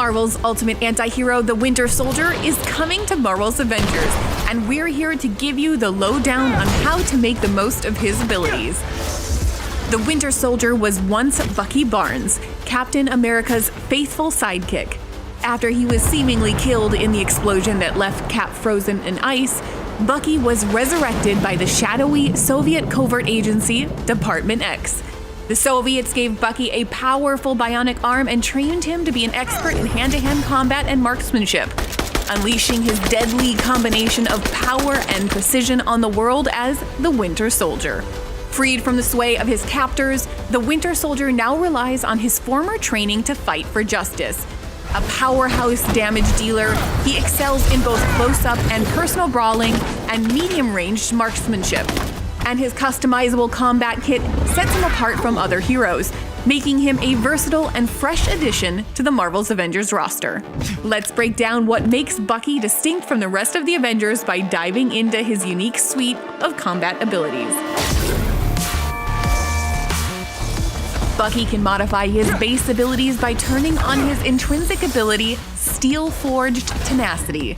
Marvel's ultimate anti-hero, the Winter Soldier, is coming to Marvel's Avengers, and we're here to give you the lowdown on how to make the most of his abilities. The Winter Soldier was once Bucky Barnes, Captain America's faithful sidekick. After he was seemingly killed in the explosion that left Cap frozen in ice, Bucky was resurrected by the shadowy Soviet covert agency, Department X. The Soviets gave Bucky a powerful bionic arm and trained him to be an expert in hand-to-hand combat and marksmanship, unleashing his deadly combination of power and precision on the world as the Winter Soldier. Freed from the sway of his captors, the Winter Soldier now relies on his former training to fight for justice. A powerhouse damage dealer, he excels in both close-up and personal brawling and medium-ranged marksmanship. And his customizable combat kit sets him apart from other heroes, making him a versatile and fresh addition to the Marvel's Avengers roster. Let's break down what makes Bucky distinct from the rest of the Avengers by diving into his unique suite of combat abilities. Bucky can modify his base abilities by turning on his intrinsic ability, Steel-Forged Tenacity.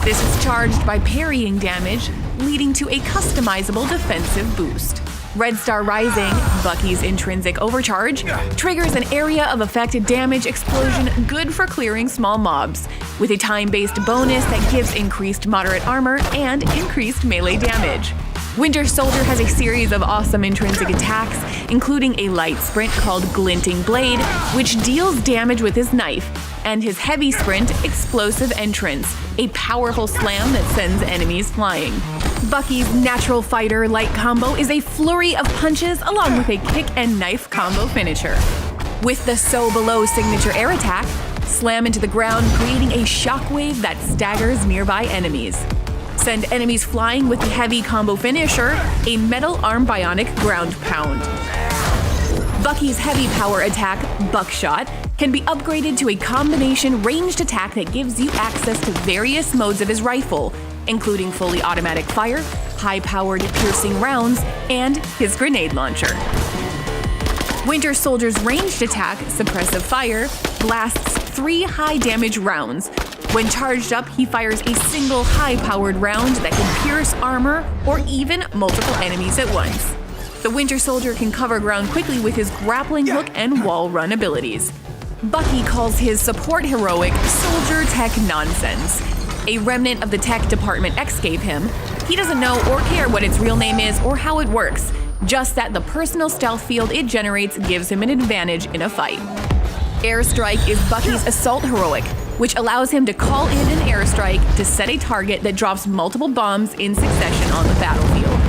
This is charged by parrying damage, leading to a customizable defensive boost. Red Star Rising, Bucky's intrinsic overcharge, triggers an area of affected damage explosion good for clearing small mobs, with a time-based bonus that gives increased moderate armor and increased melee damage. Winter Soldier has a series of awesome intrinsic attacks, including a light sprint called Glinting Blade, which deals damage with his knife, and his heavy sprint, Explosive Entrance, a powerful slam that sends enemies flying. Bucky's natural fighter light combo is a flurry of punches along with a kick and knife combo finisher. With the So Below signature air attack, slam into the ground, creating a shockwave that staggers nearby enemies. Send enemies flying with the heavy combo finisher, a metal arm bionic ground pound. Bucky's heavy power attack, Buckshot, can be upgraded to a combination ranged attack that gives you access to various modes of his rifle, including fully automatic fire, high-powered piercing rounds, and his grenade launcher. Winter Soldier's ranged attack, Suppressive Fire, blasts 3 high-damage rounds. When charged up, he fires a single high-powered round that can pierce armor or even multiple enemies at once. The Winter Soldier can cover ground quickly with his grappling hook and wall run abilities. Bucky calls his support heroic Soldier Tech Nonsense, a remnant of the tech Department X gave him. He doesn't know or care what its real name is or how it works, just that the personal stealth field it generates gives him an advantage in a fight. Airstrike is Bucky's assault heroic, which allows him to call in an airstrike to set a target that drops multiple bombs in succession on the battlefield.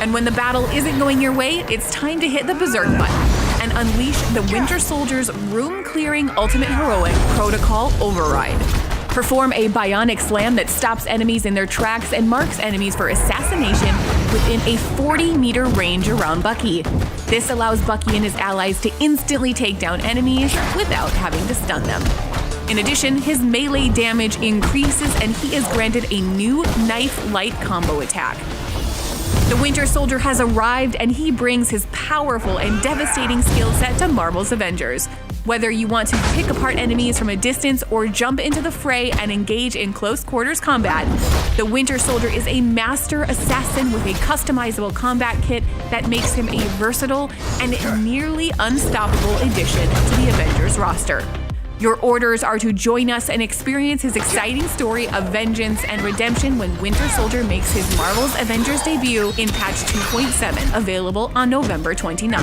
And when the battle isn't going your way, it's time to hit the Berserk button and unleash the Winter Soldier's room-clearing ultimate heroic, Protocol Override. Perform a bionic slam that stops enemies in their tracks and marks enemies for assassination within a 40-meter range around Bucky. This allows Bucky and his allies to instantly take down enemies without having to stun them. In addition, his melee damage increases and he is granted a new knife light combo attack. The Winter Soldier has arrived and he brings his powerful and devastating skill set to Marvel's Avengers. Whether you want to pick apart enemies from a distance or jump into the fray and engage in close quarters combat, the Winter Soldier is a master assassin with a customizable combat kit that makes him a versatile and nearly unstoppable addition to the Avengers roster. Your orders are to join us and experience his exciting story of vengeance and redemption when Winter Soldier makes his Marvel's Avengers debut in patch 2.7, available on November 29.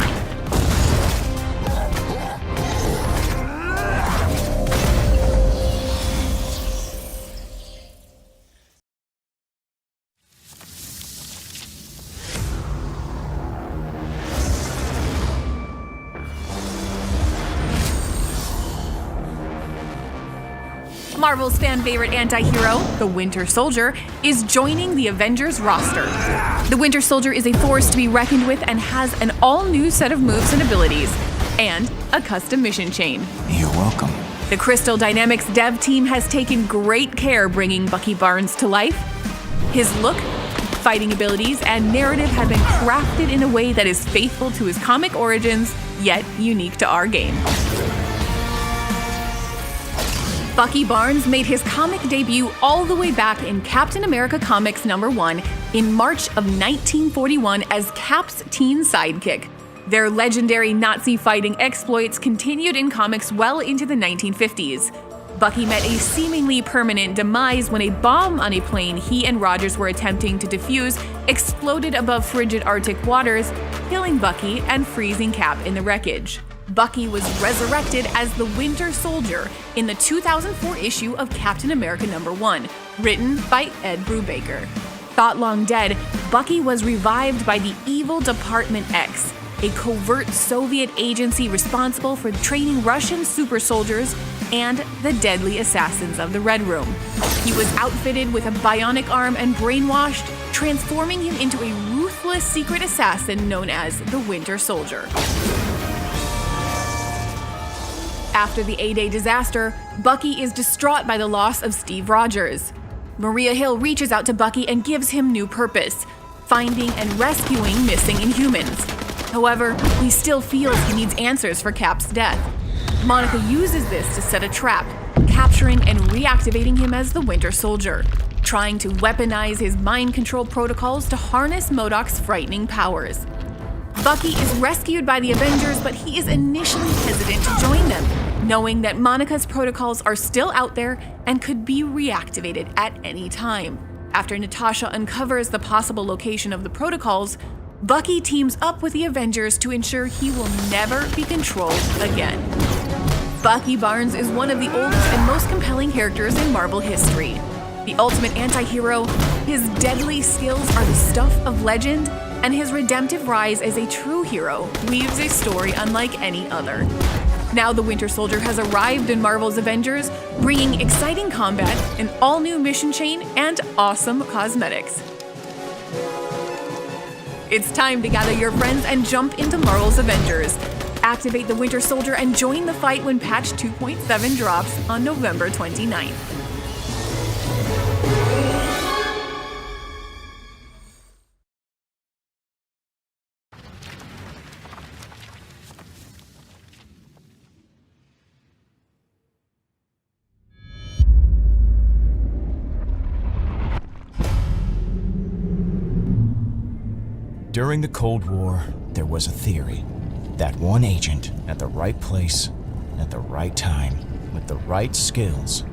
Marvel's fan-favorite anti-hero, the Winter Soldier, is joining the Avengers roster. The Winter Soldier is a force to be reckoned with and has an all-new set of moves and abilities, and a custom mission chain. You're welcome. The Crystal Dynamics dev team has taken great care bringing Bucky Barnes to life. His look, fighting abilities, and narrative have been crafted in a way that is faithful to his comic origins, yet unique to our game. Bucky Barnes made his comic debut all the way back in Captain America Comics #1 in March of 1941 as Cap's teen sidekick. Their legendary Nazi fighting exploits continued in comics well into the 1950s. Bucky met a seemingly permanent demise when a bomb on a plane he and Rogers were attempting to defuse exploded above frigid Arctic waters, killing Bucky and freezing Cap in the wreckage. Bucky was resurrected as the Winter Soldier in the 2004 issue of Captain America #1, written by Ed Brubaker. Thought long dead, Bucky was revived by the evil Department X, a covert Soviet agency responsible for training Russian super soldiers and the deadly assassins of the Red Room. He was outfitted with a bionic arm and brainwashed, transforming him into a ruthless secret assassin known as the Winter Soldier. After the A-Day disaster, Bucky is distraught by the loss of Steve Rogers. Maria Hill reaches out to Bucky and gives him new purpose, finding and rescuing missing Inhumans. However, he still feels he needs answers for Cap's death. Monica uses this to set a trap, capturing and reactivating him as the Winter Soldier, trying to weaponize his mind control protocols to harness MODOK's frightening powers. Bucky is rescued by the Avengers, but he is initially hesitant to join them, knowing that Monica's protocols are still out there and could be reactivated at any time. After Natasha uncovers the possible location of the protocols, Bucky teams up with the Avengers to ensure he will never be controlled again. Bucky Barnes is one of the oldest and most compelling characters in Marvel history. The ultimate anti-hero, his deadly skills are the stuff of legend, and his redemptive rise as a true hero weaves a story unlike any other. Now the Winter Soldier has arrived in Marvel's Avengers, bringing exciting combat, an all-new mission chain, and awesome cosmetics. It's time to gather your friends and jump into Marvel's Avengers. Activate the Winter Soldier and join the fight when patch 2.7 drops on November 29th. During the Cold War, there was a theory that one agent at the right place, at the right time, with the right skills,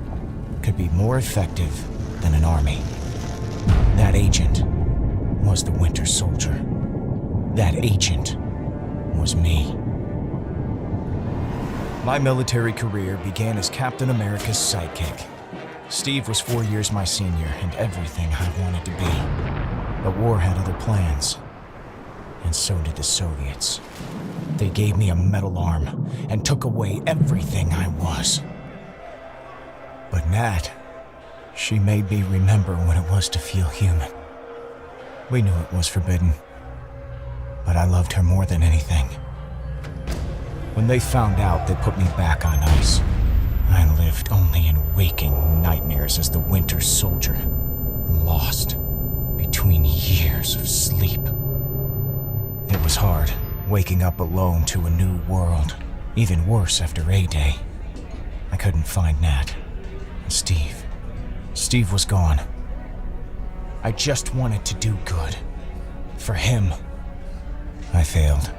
could be more effective than an army. That agent was the Winter Soldier. That agent was me. My military career began as Captain America's sidekick. Steve was 4 years my senior and everything I wanted to be. The war had other plans. And so did the Soviets. They gave me a metal arm and took away everything I was. But Nat, she made me remember what it was to feel human. We knew it was forbidden, but I loved her more than anything. When they found out, they put me back on ice. I lived only in waking nightmares as the Winter Soldier, lost between years of sleep. It was hard, waking up alone to a new world. Even worse after A-Day. I couldn't find Nat. And Steve. Steve was gone. I just wanted to do good. For him. I failed.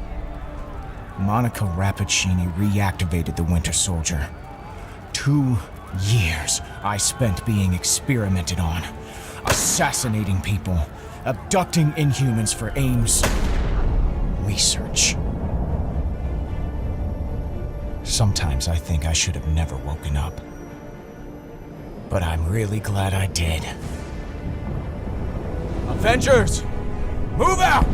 Monica Rappaccini reactivated the Winter Soldier. 2 years I spent being experimented on. Assassinating people. Abducting Inhumans for AIM's research. Sometimes I think I should have never woken up. But I'm really glad I did. Avengers! Move out!